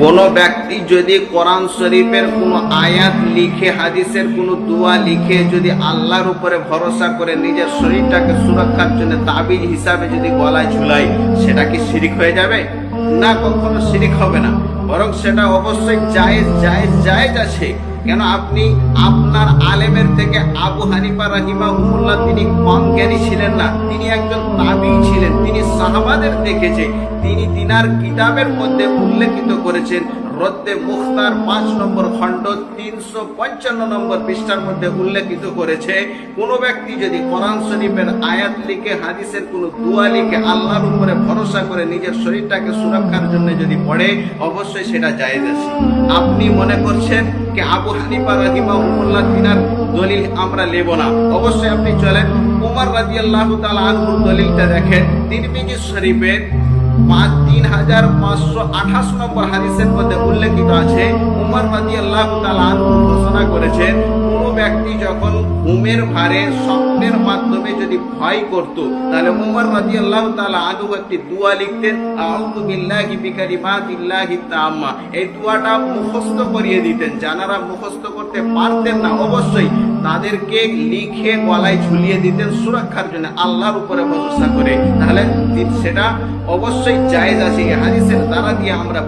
কোন ব্যক্তি যদি কোরআন শরীফের কোনো আয়াত লিখে, হাদিসের কোনো দোয়া লিখে যদি আল্লাহর উপরে ভরসা করে নিজের শরীরটাকে সুরক্ষার জন্য তাবিজ হিসাবে যদি গলায় ঝুলায়, সেটা কি শিরিক হয়ে যাবে? না, কখনো শিরিক হবে না, বরং সেটা অবশ্যই জায়েজ জায়েজ জায়েজ আছে। কেন? আপনি আপনার আলেমের থেকে আবু হানিফা রাহিমাহুল্লাহ তিনি কম জ্ঞানী ছিলেন না, তিনি একজন তাবিঈ ছিলেন, তিনি সাহাবাদের দেখেছে। তিনি তিনার কিতাবের মধ্যে উল্লেখিত করেছেন, রদ্দে মুখতার 5 নম্বর খণ্ড 355 নম্বর পৃষ্ঠার মধ্যে উল্লেখিত করেছে, কোন ব্যক্তি যদি কোরআন শরীফের আয়াত লিখে, হাদিসের কোনো দোয়া লিখে আল্লাহর উপরে ভরসা করে নিজের শরীরটাকে সুরক্ষার জন্য যদি পড়ে, অবশ্যই সেটা জায়েজ আছে। আপনি মনে করছেন যে আবু হানিফা রাহিমাহুল্লাহ তিনার দলিল আমরা নেব না, অবশ্যই আপনি চলেন উমর রাদিয়াল্লাহু তাআলা আনহুর দলিলটা দেখেন। তিরমিজি শরীফের 3528 নম্বর হাদিসের মধ্যে উল্লেখিত আছে, উমর রাদিয়াল্লাহু তাআলা আনহু ঘোষণা করেছেন, কোন ব্যক্তি যখন ঘুমের ভারে স্বপ্নের মাধ্যমে যদি ভয় করত, তাহলে উমর রাদিয়াল্লাহু তাআলা আনহু একটি দোয়া লিখতেন, আউযু বিল্লাহি বিকালিমাতিল্লাহি তাম্মা। এই দোয়াটা মুখস্থ করিয়ে দিতেন। যারা মুখস্থ করতে পারতেন না, অবশ্যই তাদেরকে লিখে গলায় ঝুলিয়ে দিতেন সুরক্ষার জন্য, আল্লাহর উপরে ভরসা করে। তাহলে সেটা অবশ্যই জায়েজ আছে। এই হাদিসের দ্বারা দিয়ে আমরা